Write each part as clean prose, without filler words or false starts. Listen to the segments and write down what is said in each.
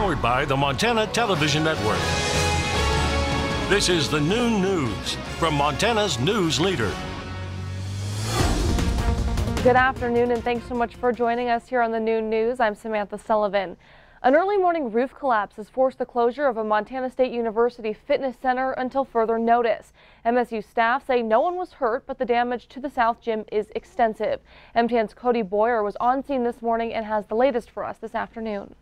Powered by the Montana Television Network. This is the Noon News from Montana's news leader. Good afternoon, and thanks so much for joining us here on the Noon News. I'm Samantha Sullivan. An early morning roof collapse has forced the closure of a Montana State University fitness center until further notice. MSU staff say no one was hurt, but the damage to the South Gym is extensive. MTN's Cody Boyer was on scene this morning and has the latest for us this afternoon.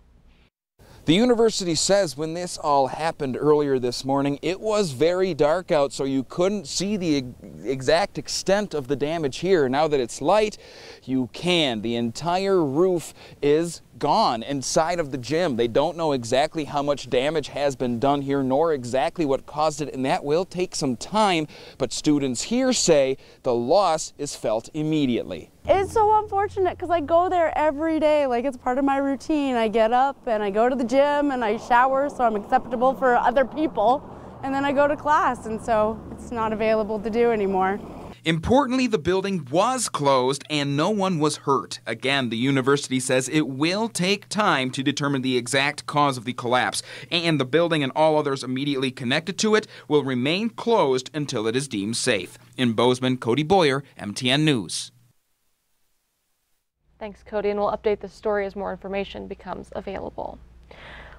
The university says when this all happened earlier this morning, it was very dark out, so you couldn't see the exact extent of the damage here. Now that it's light, you can. The entire roof is gone inside of the gym. They don't know exactly how much damage has been done here, nor exactly what caused it, and that will take some time, but students here say the loss is felt immediately. It's so unfortunate because I go there every day, like it's part of my routine. I get up and I go to the gym and I shower so I'm acceptable for other people, and then I go to class, and so it's not available to do anymore. Importantly, the building was closed and no one was hurt. Again, the university says it will take time to determine the exact cause of the collapse, and the building and all others immediately connected to it will remain closed until it is deemed safe. In Bozeman, Cody Boyer, MTN News. Thanks, Cody, and we'll update this story as more information becomes available.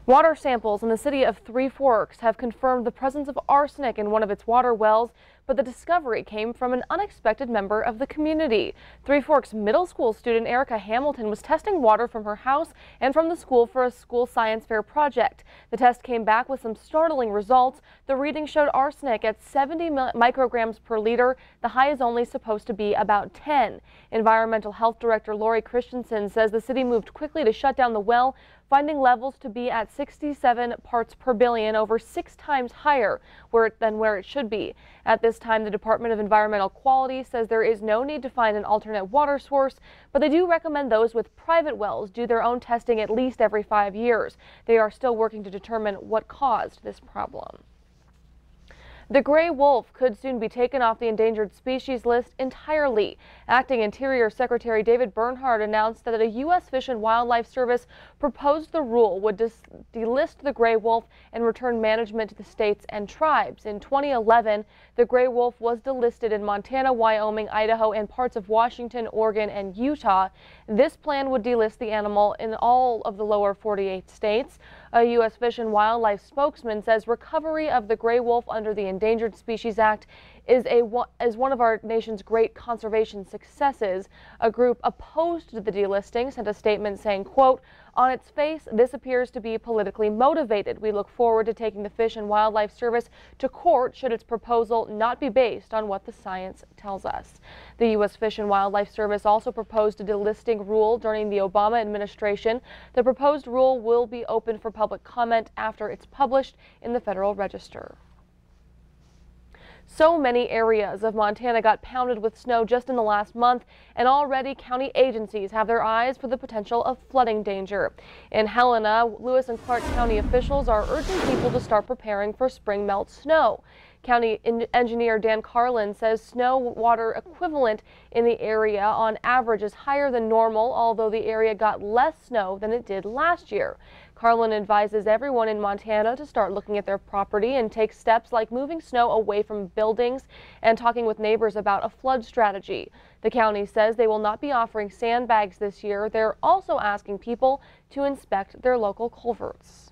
Water samples in the city of Three Forks have confirmed the presence of arsenic in one of its water wells, but the discovery came from an unexpected member of the community. Three Forks middle school student Erica Hamilton was testing water from her house and from the school for a school science fair project. The test came back with some startling results. The reading showed arsenic at 70 micrograms per liter. The high is only supposed to be about 10. Environmental Health Director Lori Christensen says the city moved quickly to shut down the well, finding levels to be at 67 parts per billion, over 6 times higher than where it should be. At this time, the Department of Environmental Quality says there is no need to find an alternate water source, but they do recommend those with private wells do their own testing at least every 5 years. They are still working to determine what caused this problem. The gray wolf could soon be taken off the endangered species list entirely. Acting Interior Secretary David Bernhardt announced that a U.S. Fish and Wildlife Service proposed the rule would delist the gray wolf and return management to the states and tribes. In 2011, the gray wolf was delisted in Montana, Wyoming, Idaho, and parts of Washington, Oregon, and Utah. This plan would delist the animal in all of the lower 48 states. A U.S. Fish and Wildlife spokesman says recovery of the gray wolf under the Endangered Species Act is one of our nation's great conservation successes. A group opposed to the delisting sent a statement saying, quote, "On its face, this appears to be politically motivated. We look forward to taking the Fish and Wildlife Service to court should its proposal not be based on what the science tells us." The U.S. Fish and Wildlife Service also proposed a delisting rule during the Obama administration. The proposed rule will be open for public comment after it's published in the Federal Register. So many areas of Montana got pounded with snow just in the last month, and already county agencies have their eyes for the potential of flooding danger. In Helena, Lewis and Clark County officials are urging people to start preparing for spring melt snow. County engineer Dan Carlin says snow water equivalent in the area on average is higher than normal, although the area got less snow than it did last year. Carlin advises everyone in Montana to start looking at their property and take steps like moving snow away from buildings and talking with neighbors about a flood strategy. The county says they will not be offering sandbags this year. They're also asking people to inspect their local culverts.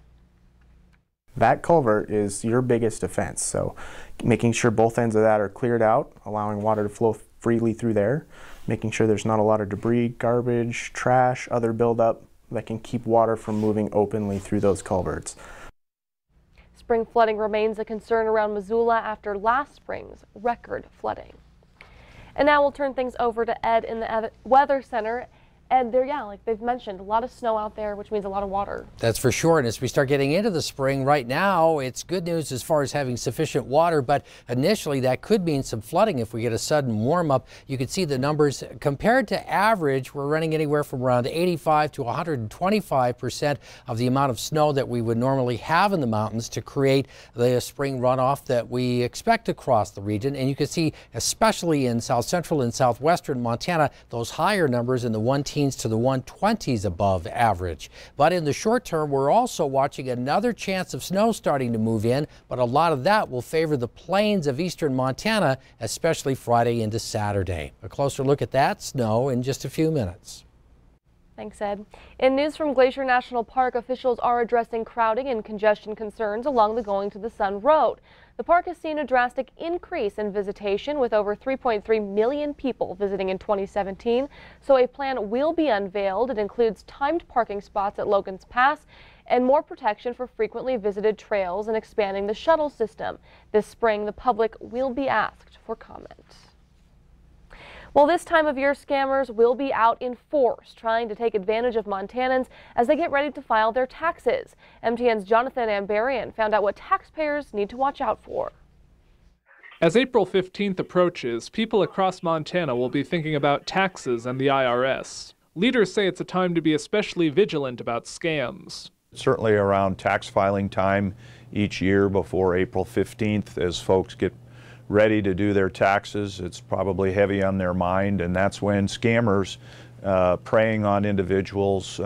That culvert is your biggest offense, so making sure both ends of that are cleared out, allowing water to flow freely through there, making sure there's not a lot of debris, garbage, trash, other buildup that can keep water from moving openly through those culverts. Spring flooding remains a concern around Missoula after last spring's record flooding. And now we'll turn things over to Ed in the Weather Center. And there, yeah, like they've mentioned, a lot of snow out there, which means a lot of water. That's for sure. And as we start getting into the spring right now, it's good news as far as having sufficient water. But initially, that could mean some flooding if we get a sudden warm up. You can see the numbers compared to average. We're running anywhere from around 85 to 125% of the amount of snow that we would normally have in the mountains to create the spring runoff that we expect across the region. And you can see, especially in south central and southwestern Montana, those higher numbers in the 1 teens 115s to the 120s above average. But in the short term, we're also watching another chance of snow starting to move in, but a lot of that will favor the plains of eastern Montana, especially Friday into Saturday. A closer look at that snow in just a few minutes. Thanks, Ed. In news from Glacier National Park, officials are addressing crowding and congestion concerns along the Going to the Sun Road. The park has seen a drastic increase in visitation with over 3.3 million people visiting in 2017. So a plan will be unveiled. It includes timed parking spots at Logan's Pass and more protection for frequently visited trails and expanding the shuttle system. This spring, the public will be asked for comment. Well, this time of year, scammers will be out in force trying to take advantage of Montanans as they get ready to file their taxes. MTN's Jonathan Ambarian found out what taxpayers need to watch out for. As April 15th approaches, people across Montana will be thinking about taxes and the IRS. Leaders say it's a time to be especially vigilant about scams. Certainly around tax filing time each year before April 15th, as folks get ready to do their taxes, it's probably heavy on their mind, and that's when scammers preying on individuals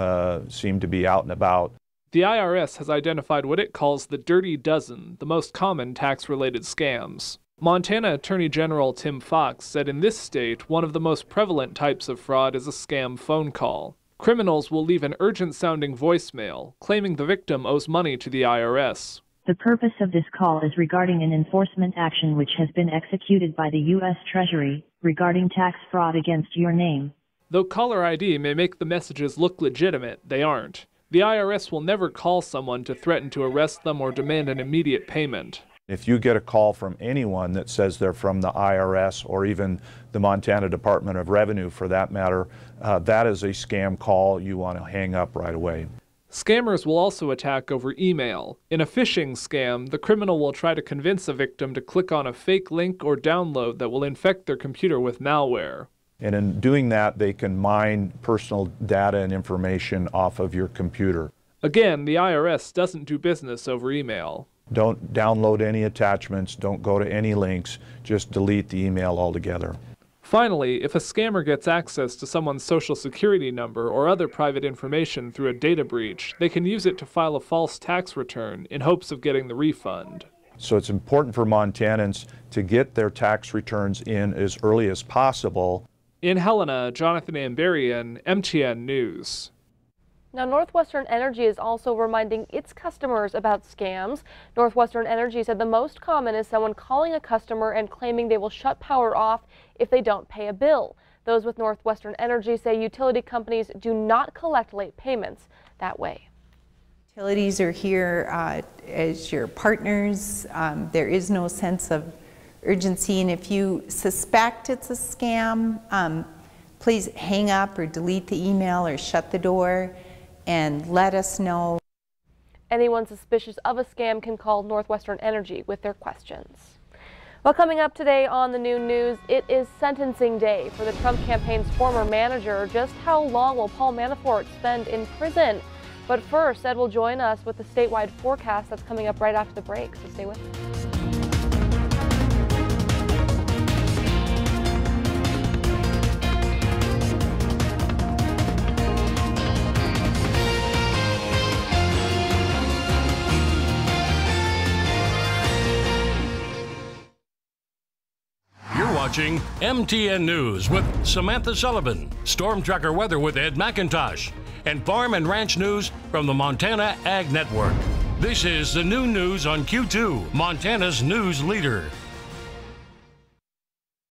seem to be out and about. The IRS has identified what it calls the dirty dozen, the most common tax-related scams. Montana Attorney General Tim Fox said in this state, one of the most prevalent types of fraud is a scam phone call. Criminals will leave an urgent-sounding voicemail, claiming the victim owes money to the IRS. The purpose of this call is regarding an enforcement action which has been executed by the U.S. Treasury regarding tax fraud against your name. Though caller ID may make the messages look legitimate, they aren't. The IRS will never call someone to threaten to arrest them or demand an immediate payment. If you get a call from anyone that says they're from the IRS or even the Montana Department of Revenue for that matter, that is a scam call. You want to hang up right away. Scammers will also attack over email. In a phishing scam, the criminal will try to convince a victim to click on a fake link or download that will infect their computer with malware. And in doing that, they can mine personal data and information off of your computer. Again, the IRS doesn't do business over email. Don't download any attachments, don't go to any links, just delete the email altogether. Finally, if a scammer gets access to someone's social security number or other private information through a data breach, they can use it to file a false tax return in hopes of getting the refund. So it's important for Montanans to get their tax returns in as early as possible. In Helena, Jonathan Ambarian, MTN News. Now, Northwestern Energy is also reminding its customers about scams. Northwestern Energy said the most common is someone calling a customer and claiming they will shut power off if they don't pay a bill. Those with Northwestern Energy say utility companies do not collect late payments that way. Utilities are here as your partners. There is no sense of urgency, and if you suspect it's a scam, please hang up or delete the email or shut the door and let us know. Anyone suspicious of a scam can call Northwestern Energy with their questions. Well, coming up today on the Noon News, it is sentencing day for the Trump campaign's former manager. Just how long will Paul Manafort spend in prison? But first, Ed will join us with the statewide forecast that's coming up right after the break, so stay with us. Watching MTN News with Samantha Sullivan, Storm Tracker weather with Ed McIntosh, and Farm and Ranch News from the Montana Ag Network. This is the Noon News on Q2, Montana's news leader.